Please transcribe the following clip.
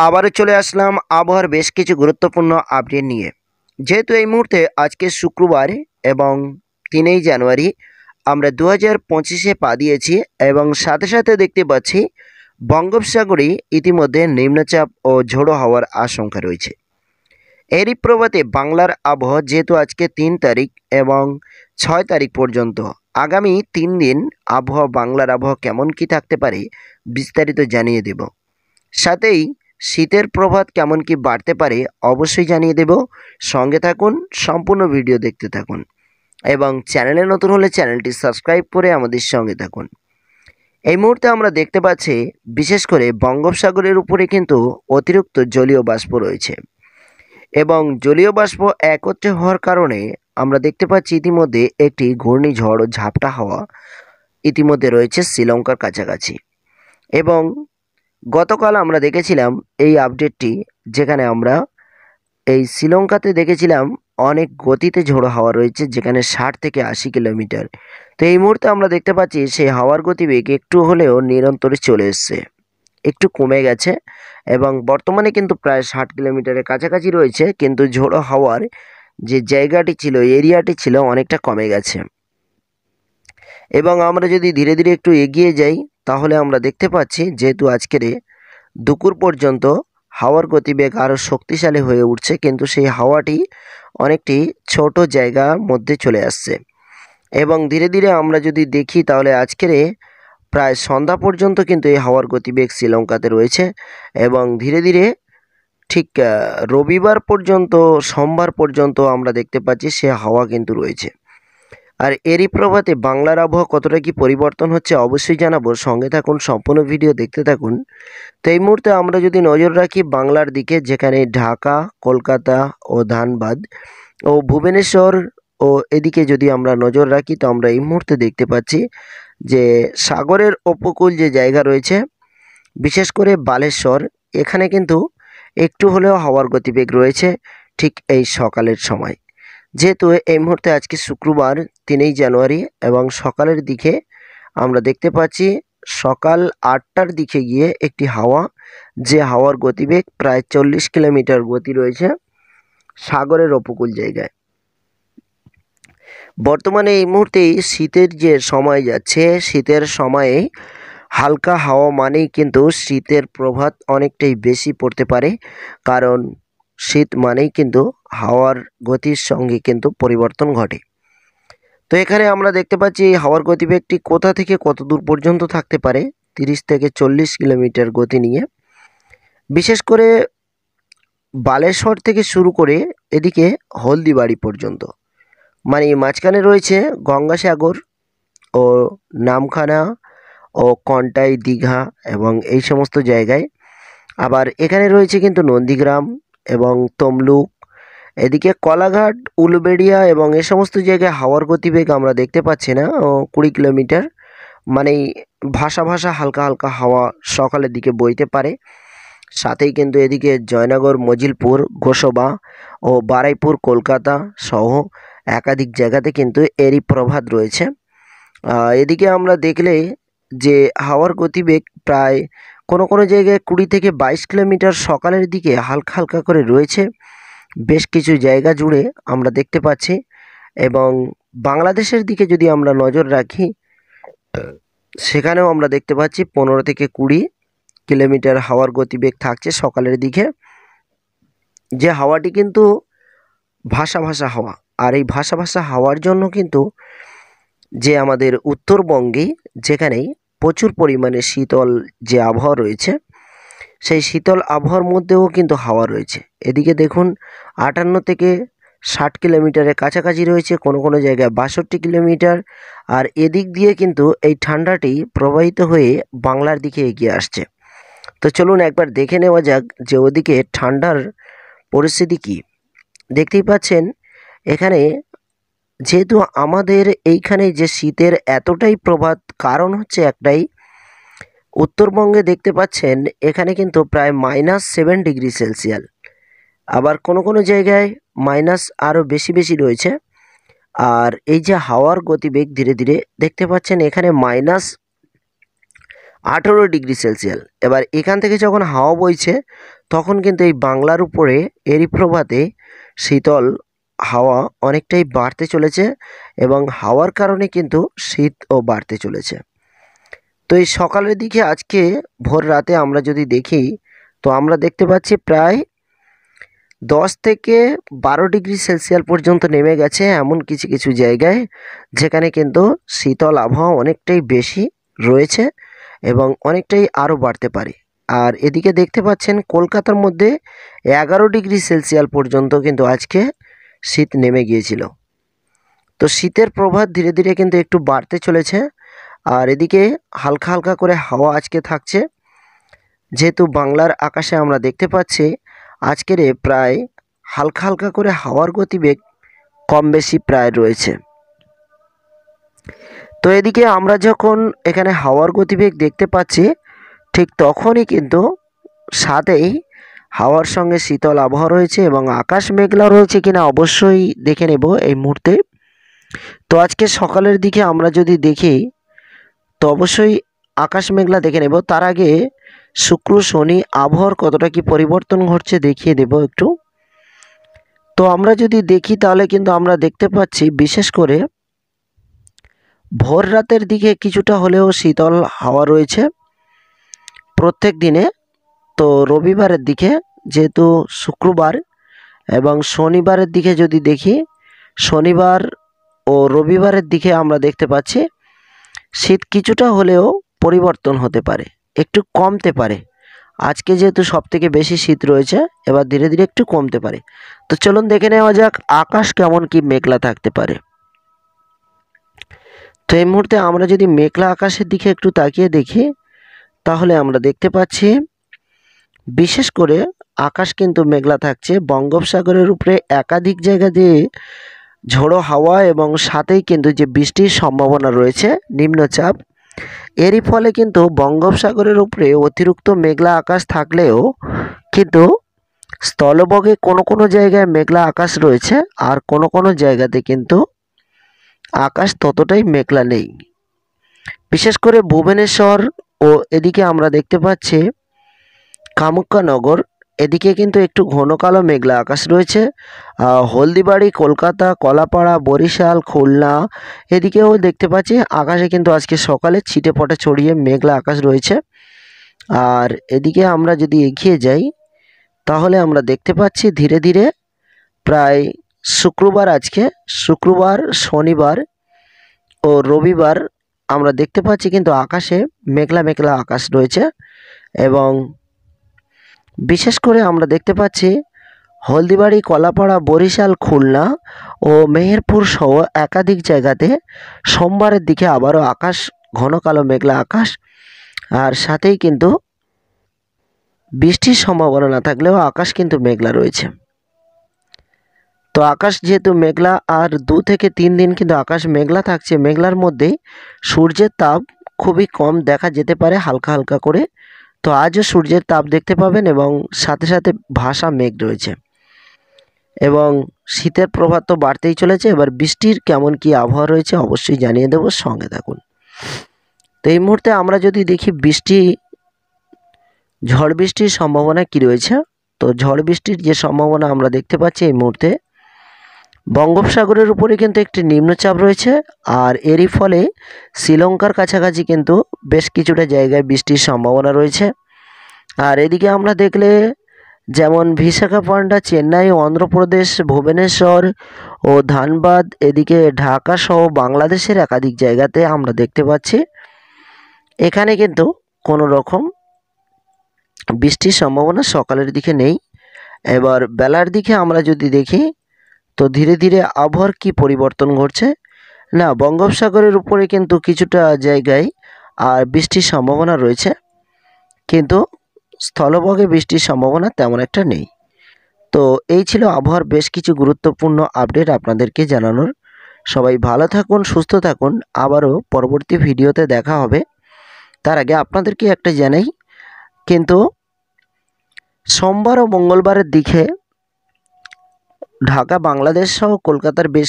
আবারও চলে আসলাম আবহাওয়ার বেশ কিছু গুরুত্বপূর্ণ আপডেট নিয়ে। যেহেতু এই মুহূর্তে আজকে শুক্রবার এবং 3 জানুয়ারি আমরা 2025-এ পা দিয়েছি এবং সাথে সাথে দেখতে পাচ্ছি বঙ্গোপসাগরে ইতিমধ্যে নিম্নচাপ ও ঝোড়ো হওয়ার আশঙ্কা রয়েছে। এরই প্রভাতে বাংলার আবহাওয়া যেহেতু আজকে 3 তারিখ এবং 6 তারিখ পর্যন্ত আগামী 3 দিন বাংলার আবহাওয়া কেমন কি থাকতে পারে বিস্তারিত জানিয়ে দেব। সাথেই শীতের প্রভাব কেমন কি বাড়তে পারে অবশ্যই জানিয়ে দেব। সঙ্গে থাকুন, সম্পূর্ণ ভিডিও দেখতে থাকুন এবং চ্যানেলে নতুন হলে চ্যানেলটি সাবস্ক্রাইব করে আমাদের সঙ্গে থাকুন। এই মুহূর্তে আমরা দেখতে পাচ্ছি বিশেষ করে বঙ্গোপসাগরের উপরে কিন্তু অতিরিক্ত জলীয় বাষ্প রয়েছে এবং জলীয় বাষ্প একত্রে হওয়ার কারণে আমরা দেখতে পাচ্ছি ইতিমধ্যে একটি ঘূর্ণিঝড় ও ঝাপটা হাওয়া ইতিমধ্যে রয়েছে শ্রীলঙ্কার কাছাকাছি। এবং গতকাল আমরা দেখেছিলাম এই আপডেটটি, যেখানে আমরা এই শ্রীলঙ্কাতে দেখেছিলাম অনেক গতিতে ঝোড়ো হাওয়া রয়েছে, যেখানে 60 থেকে 80 কিলোমিটার। তো এই মুহূর্তে আমরা দেখতে পাচ্ছি সেই হাওয়ার গতিবেগ একটু হলেও নিরন্তরে চলে এসছে, একটু কমে গেছে এবং বর্তমানে কিন্তু প্রায় 60 কিলোমিটারের কাছাকাছি রয়েছে, কিন্তু ঝোড়ো হাওয়ার যে জায়গাটি ছিল, এরিয়াটি ছিল, অনেকটা কমে গেছে। এবং আমরা যদি ধীরে ধীরে একটু এগিয়ে যাই তাহলে আমরা দেখতে পাচ্ছি যেহেতু আজকের দুপুর পর্যন্ত হাওয়ার গতিবেগ আরও শক্তিশালী হয়ে উঠছে, কিন্তু সেই হাওয়াটি অনেকটি ছোট জায়গার মধ্যে চলে আসছে। এবং ধীরে ধীরে আমরা যদি দেখি তাহলে আজকের প্রায় সন্ধ্যা পর্যন্ত কিন্তু এই হাওয়ার গতিবেগ শ্রীলঙ্কাতে রয়েছে এবং ধীরে ধীরে ঠিক রবিবার পর্যন্ত, সোমবার পর্যন্ত আমরা দেখতে পাচ্ছি সে হাওয়া কিন্তু রয়েছে। আর এরই প্রভাতে বাংলার আবহাওয়া কতটা কি পরিবর্তন হচ্ছে অবশ্যই জানাবো, সঙ্গে থাকুন, সম্পূর্ণ ভিডিও দেখতে থাকুন। তো এই মুহূর্তে আমরা যদি নজর রাখি বাংলার দিকে, যেখানে ঢাকা, কলকাতা ও ধানবাদ ও ভুবনেশ্বর ও এদিকে যদি আমরা নজর রাখি, তো আমরা এই মুহূর্তে দেখতে পাচ্ছি যে সাগরের উপকূল যে জায়গা রয়েছে, বিশেষ করে বালেশ্বর, এখানে কিন্তু একটু হলেও হাওয়ার গতিবেগ রয়েছে ঠিক এই সকালের সময়। যেহেতু এই মুহূর্তে আজকে শুক্রবার 3 জানুয়ারি এবং সকালের দিকে আমরা দেখতে পাচ্ছি সকাল 8টার দিকে গিয়ে একটি হাওয়া, যে হাওয়ার গতিবেগ প্রায় 40 কিলোমিটার গতি রয়েছে সাগরের উপকূল জায়গায়। বর্তমানে এই মুহূর্তে শীতের যে সময় যাচ্ছে, শীতের সময়ে হালকা হাওয়া মানেই কিন্তু শীতের প্রভাব অনেকটাই বেশি পড়তে পারে, কারণ শীত মানেই কিন্তু হাওয়ার গতির সঙ্গে কিন্তু পরিবর্তন ঘটে। তো এখানে আমরা দেখতে পাচ্ছি হাওয়ার গতিবেগটি কোথা থেকে কত দূর পর্যন্ত থাকতে পারে, 30 থেকে 40 কিলোমিটার গতি নিয়ে। বিশেষ করে বালেশ্বর থেকে শুরু করে এদিকে হলদিবাড়ি পর্যন্ত, মানে মাঝখানে রয়েছে গঙ্গাসাগর ও নামখানা ও কন্টাই, দীঘা এবং এই সমস্ত জায়গায়। আবার এখানে রয়েছে কিন্তু নন্দীগ্রাম এবং তমলুক, এদিকে কলাঘাট, উলুবেড়িয়া এবং এই সমস্ত জায়গায় হাওয়ার গতিবেগ আমরা দেখতে পাচ্ছি না 20 কিলোমিটার, মানে ভাসা ভাসা হালকা হালকা হাওয়া সকালের দিকে বইতে পারে। সাথেই কিন্তু এদিকে জয়নগর, মজিলপুর, গোসবা ও বারুইপুর, কলকাতা সহ একাধিক জায়গাতে কিন্তু এরই প্রভাব রয়েছে। এদিকে আমরা দেখলে যে হাওয়ার গতিবেগ প্রায় কোনো কোনো জায়গায় 20 থেকে 22 কিলোমিটার সকালের দিকে হালকা হালকা করে রয়েছে বেশ কিছু জায়গা জুড়ে আমরা দেখতে পাচ্ছি। এবং বাংলাদেশের দিকে যদি আমরা নজর রাখি, সেখানেও আমরা দেখতে পাচ্ছি 15 থেকে 20 কিলোমিটার হাওয়ার গতিবেগ থাকছে সকালের দিকে, যে হাওয়াটি কিন্তু ভাসা ভাসা হাওয়া। আর এই ভাসা ভাসা হাওয়ার জন্য কিন্তু যে আমাদের উত্তরবঙ্গে, যেখানে প্রচুর পরিমাণে শীতল যে আবহাওয়া রয়েছে, সেই শীতল আবহাওয়ার মধ্যেও কিন্তু হাওয়া রয়েছে। এদিকে দেখুন 58 থেকে 60 কিলোমিটারের কাছাকাছি রয়েছে, কোনো কোনো জায়গায় 62 কিলোমিটার। আর এদিক দিয়ে কিন্তু এই ঠান্ডাটি প্রবাহিত হয়ে বাংলার দিকে এগিয়ে আসছে। তো চলুন একবার দেখে নেওয়া যাক যে ওদিকে ঠান্ডার পরিস্থিতি কী। দেখতেই পাচ্ছেন এখানে, যেহেতু আমাদের এইখানে যে শীতের এতটাই প্রভাব, কারণ হচ্ছে একটাই, উত্তরবঙ্গে দেখতে পাচ্ছেন এখানে কিন্তু প্রায় -7 ডিগ্রি সেলসিয়াস, আবার কোনো কোনো জায়গায় মাইনাস আরও বেশি বেশি রয়েছে। আর এই যে হাওয়ার গতিবেগ ধীরে ধীরে দেখতে পাচ্ছেন এখানে -18 ডিগ্রি সেলসিয়াস। এবার এখান থেকে যখন হাওয়া বইছে তখন কিন্তু এই বাংলার উপরে এরই প্রভাতে শীতল হাওয়া অনেকটাই বাড়তে চলেছে এবং হাওয়ার কারণে কিন্তু শীতও বাড়তে চলেছে। তো এই সকালের দিকে আজকে ভোর রাতে আমরা যদি দেখি, তো আমরা দেখতে পাচ্ছি প্রায় 10 থেকে 12 ডিগ্রি সেলসিয়াস পর্যন্ত নেমে গেছে এমন কিছু কিছু জায়গায়, যেখানে কিন্তু শীতল আবহাওয়া অনেকটাই বেশি রয়েছে এবং অনেকটাই আরও বাড়তে পারে। আর এদিকে দেখতে পাচ্ছেন কলকাতার মধ্যে 11 ডিগ্রি সেলসিয়াস পর্যন্ত কিন্তু আজকে শীত নেমে গিয়েছিল। তো শীতের প্রভাব ধীরে ধীরে কিন্তু একটু বাড়তে চলেছে। আর এদিকে হালকা হালকা করে হাওয়া আজকে থাকছে, যেহেতু বাংলার আকাশে আমরা দেখতে পাচ্ছি আজকের প্রায় হালকা হালকা করে হাওয়ার গতিবেগ কম বেশি প্রায় রয়েছে। তো এদিকে আমরা যখন এখানে হাওয়ার গতিবেগ দেখতে পাচ্ছি, ঠিক তখনই কিন্তু সাথেই হাওয়ার সঙ্গে শীতল আবহাওয়া রয়েছে এবং আকাশ মেঘলা রয়েছে কিনা অবশ্যই দেখে নেব এই মুহূর্তে। তো আজকে সকালের দিকে আমরা যদি দেখি, তো অবশ্যই আকাশ মেঘলা দেখে নেব। তার আগে শুক্র শনি আবহাওয়ার কতটা কি পরিবর্তন ঘটছে দেখিয়ে দেব একটু। তো আমরা যদি দেখি তাহলে কিন্তু আমরা দেখতে পাচ্ছি বিশেষ করে ভোর রাতের দিকে কিছুটা হলেও শীতল হাওয়া রয়েছে প্রত্যেক দিনে। তো রবিবারের দিকে, যেহেতু শুক্রবার এবং শনিবারের দিকে যদি দেখি, শনিবার ও রবিবারের দিকে আমরা দেখতে পাচ্ছি শীত কিছুটা হলেও পরিবর্তন হতে পারে, একটু কমতে পারে। আজকে যেহেতু সবথেকে বেশি শীত রয়েছে, এবার ধীরে ধীরে একটু কমতে পারে। তো চলুন দেখে নেওয়া যাক আকাশ কেমন কি মেঘলা থাকতে পারে। তো এই মুহূর্তে আমরা যদি মেঘলা আকাশের দিকে একটু তাকিয়ে দেখি, তাহলে আমরা দেখতে পাচ্ছি বিশেষ করে আকাশ কিন্তু মেঘলা থাকছে। বঙ্গোপসাগরের উপরে একাধিক জায়গা দিয়ে ঝোড়ো হাওয়া এবং সাথেই কিন্তু যে বৃষ্টির সম্ভাবনা রয়েছে নিম্নচাপ, এরই ফলে কিন্তু বঙ্গোপসাগরের উপরে অতিরিক্ত মেঘলা আকাশ থাকলেও কিন্তু স্থলভাগে কোনো কোনো জায়গায় মেঘলা আকাশ রয়েছে, আর কোনো কোনো জায়গাতে কিন্তু আকাশ ততটাই মেঘলা নেই। বিশেষ করে ভুবনেশ্বর ও এদিকে আমরা দেখতে পাচ্ছি কামাখ্যানগর, এদিকে কিন্তু একটু ঘন কালো মেঘলা আকাশ রয়েছে। হলদিবাড়ি, কলকাতা, কলাপাড়া, বরিশাল, খুলনা এদিকেও দেখতে পাচ্ছি আকাশে কিন্তু আজকে সকালে ছিটেফোঁটা ছড়িয়ে মেঘলা আকাশ রয়েছে। আর এদিকে আমরা যদি এগিয়ে যাই, তাহলে আমরা দেখতে পাচ্ছি ধীরে ধীরে প্রায় শুক্রবার, আজকে শুক্রবার, শনিবার ও রবিবার আমরা দেখতে পাচ্ছি কিন্তু আকাশে মেঘলা মেঘলা আকাশ রয়েছে। এবং বিশেষ করে আমরা দেখতে পাচ্ছি হলদিবাড়ি, কলাপাড়া, বরিশাল, খুলনা ও মেহেরপুর সহ একাধিক জায়গাতে সোমবারের দিকে আবারও আকাশ ঘন কালো মেঘলা আকাশ, আর সাথেই কিন্তু বৃষ্টির সম্ভাবনা না থাকলেও আকাশ কিন্তু মেঘলা রয়েছে। তো আকাশ যেহেতু মেঘলা, আর 2 থেকে 3 দিন কিন্তু আকাশ মেঘলা থাকছে, মেঘলার মধ্যেই সূর্যের তাপ খুবই কম দেখা যেতে পারে, হালকা হালকা করে। তো আজও সূর্যের তাপ দেখতে পাবেন এবং সাথে সাথে ভাসা মেঘ রয়েছে এবং শীতের প্রভাব তো বাড়তেই চলেছে। এবার বৃষ্টির কেমন কি আবহাওয়া রয়েছে অবশ্যই জানিয়ে দেব, সঙ্গে থাকুন। তো এই মুহূর্তে আমরা যদি দেখি ঝড় বৃষ্টির সম্ভাবনা কি রয়েছে, তো ঝড় বৃষ্টির যে সম্ভাবনা আমরা দেখতে পাচ্ছি এই মুহূর্তে বঙ্গোপসাগরের উপরে কিন্তু একটি নিম্নচাপ রয়েছে, আর এরই ফলে শ্রীলঙ্কার কাছাকাছি কিন্তু বেশ কিছুটা জায়গায় বৃষ্টির সম্ভাবনা রয়েছে। আর এদিকে আমরা দেখলে যেমন বিশাখাপট্টনম, চেন্নাই, অন্ধ্রপ্রদেশ, ভুবনেশ্বর ও ধানবাদ, এদিকে ঢাকা সহ বাংলাদেশের একাধিক জায়গাতে আমরা দেখতে পাচ্ছি এখানে কিন্তু কোনো রকম বৃষ্টির সম্ভাবনা সকালের দিকে নেই। এবার বেলার দিকে আমরা যদি দেখি, তো ধীরে ধীরে আবহাওয়ার কি পরিবর্তন ঘটছে না, বঙ্গোপসাগরের উপরে কিন্তু কিছুটা জায়গায় আর বৃষ্টির সম্ভাবনা রয়েছে, কিন্তু স্থলভাগে বৃষ্টির সম্ভাবনা তেমন একটা নেই। তো এই ছিল আবহাওয়ার বেশ কিছু গুরুত্বপূর্ণ আপডেট আপনাদেরকে জানানোর। সবাই ভালো থাকুন, সুস্থ থাকুন, আবারও পরবর্তী ভিডিওতে দেখা হবে। তার আগে আপনাদেরকে একটা জানাই, কিন্তু সোমবার ও মঙ্গলবারের দিকে ঢাকা, বাংলাদেশ সহ কলকাতার বেশ